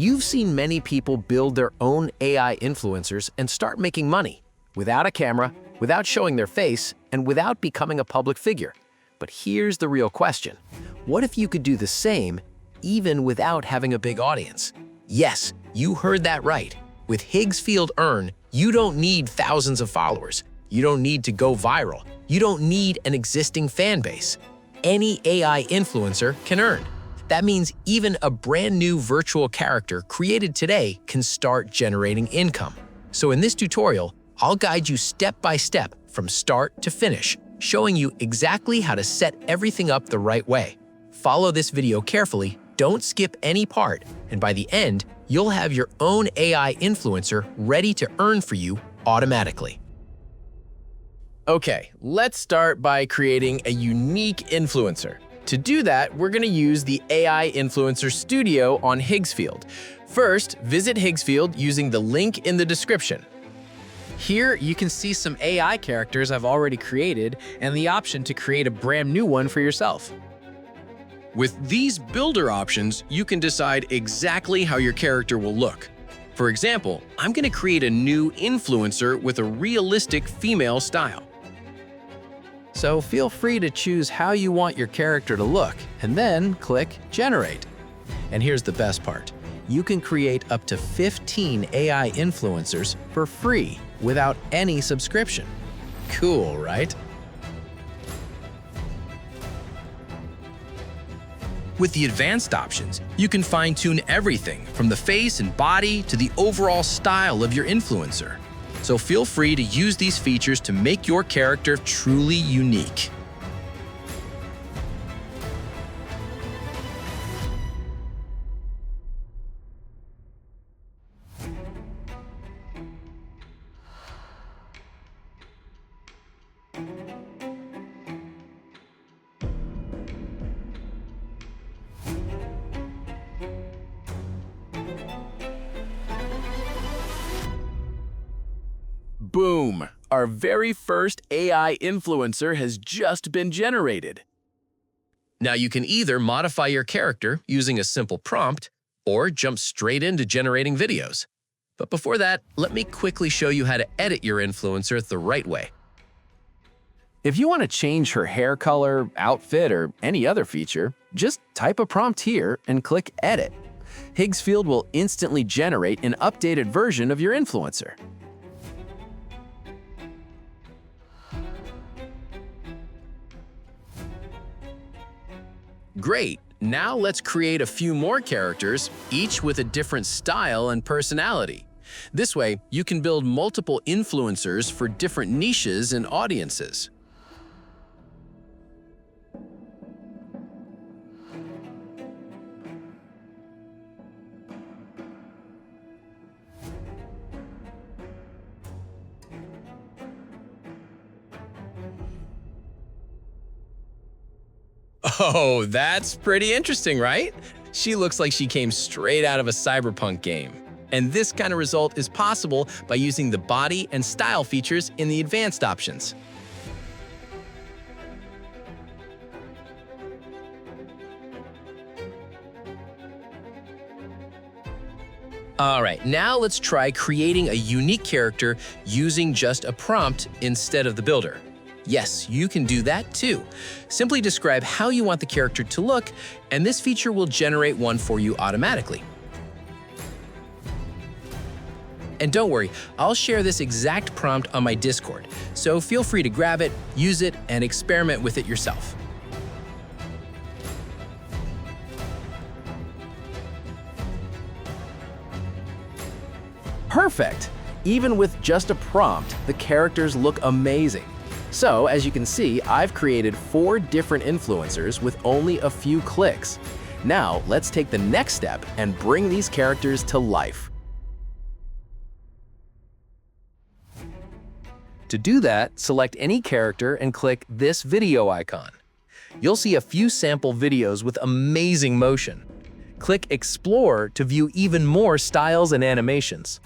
You've seen many people build their own AI influencers and start making money without a camera, without showing their face, and without becoming a public figure. But here's the real question. What if you could do the same even without having a big audience? Yes, you heard that right. With Higgsfield Earn, you don't need thousands of followers. You don't need to go viral. You don't need an existing fan base. Any AI influencer can earn. That means even a brand new virtual character created today can start generating income. So in this tutorial, I'll guide you step by step from start to finish, showing you exactly how to set everything up the right way. Follow this video carefully, don't skip any part, and by the end, you'll have your own AI influencer ready to earn for you automatically. Okay, let's start by creating a unique influencer. To do that, we're going to use the AI Influencer Studio on Higsfield. First, visit Higsfield using the link in the description. Here, you can see some AI characters I've already created and the option to create a brand new one for yourself. With these builder options, you can decide exactly how your character will look. For example, I'm going to create a new influencer with a realistic female style. So feel free to choose how you want your character to look, and then click Generate. And here's the best part. You can create up to 15 AI influencers for free without any subscription. Cool, right? With the advanced options, you can fine-tune everything from the face and body to the overall style of your influencer. So feel free to use these features to make your character truly unique. Boom! Our very first AI influencer has just been generated. Now you can either modify your character using a simple prompt or jump straight into generating videos. But before that, let me quickly show you how to edit your influencer the right way. If you want to change her hair color, outfit, or any other feature, just type a prompt here and click Edit. Higsfield will instantly generate an updated version of your influencer. Great! Now let's create a few more characters, each with a different style and personality. This way, you can build multiple influencers for different niches and audiences. Oh, that's pretty interesting, right? She looks like she came straight out of a cyberpunk game. And this kind of result is possible by using the body and style features in the advanced options. All right, now let's try creating a unique character using just a prompt instead of the builder. Yes, you can do that too. Simply describe how you want the character to look, and this feature will generate one for you automatically. And don't worry, I'll share this exact prompt on my Discord, so feel free to grab it, use it, and experiment with it yourself. Perfect! Even with just a prompt, the characters look amazing. So, as you can see, I've created 4 different influencers with only a few clicks. Now, let's take the next step and bring these characters to life. To do that, select any character and click this video icon. You'll see a few sample videos with amazing motion. Click Explore to view even more styles and animations.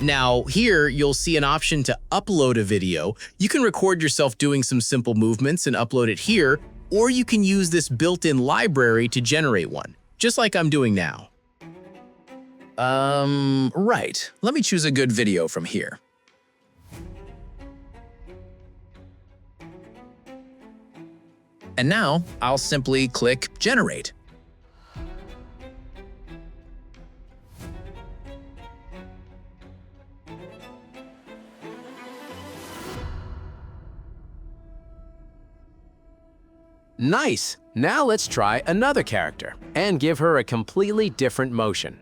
Now, here you'll see an option to upload a video. You can record yourself doing some simple movements and upload it here, or you can use this built-in library to generate one, just like I'm doing now. Right. Let me choose a good video from here. And now I'll simply click Generate. Nice! Now let's try another character and give her a completely different motion.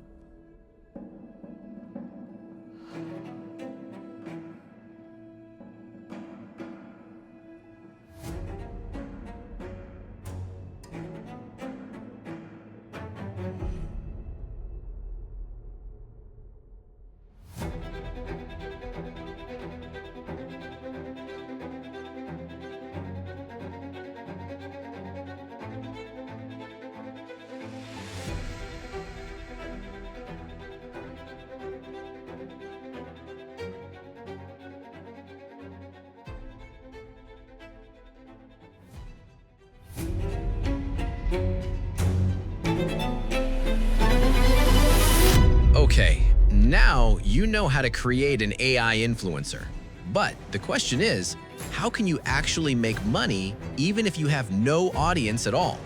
Okay, now you know how to create an AI influencer. But the question is, how can you actually make money even if you have no audience at all?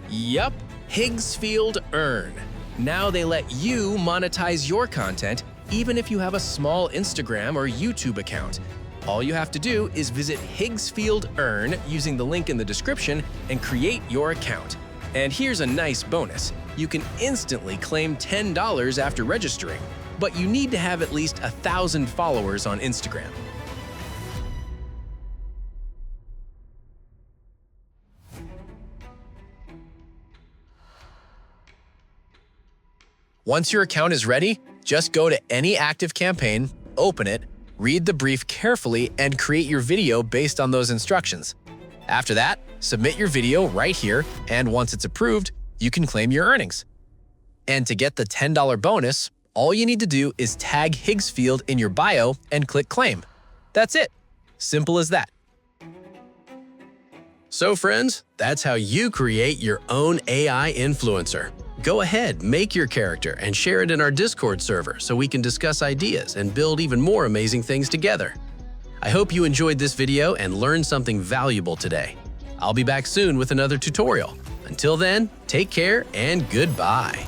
Yup, Higgsfield Earn. Now they let you monetize your content even if you have a small Instagram or YouTube account. All you have to do is visit Higgsfield Earn using the link in the description and create your account. And here's a nice bonus. You can instantly claim $10 after registering, but you need to have at least 1,000 followers on Instagram. Once your account is ready, just go to any active campaign, open it, read the brief carefully, and create your video based on those instructions. After that, submit your video right here, and once it's approved, you can claim your earnings. And to get the $10 bonus, all you need to do is tag Higsfield in your bio and click Claim. That's it. Simple as that. So friends, that's how you create your own AI influencer. Go ahead, make your character and share it in our Discord server so we can discuss ideas and build even more amazing things together. I hope you enjoyed this video and learned something valuable today. I'll be back soon with another tutorial. Until then, take care and goodbye.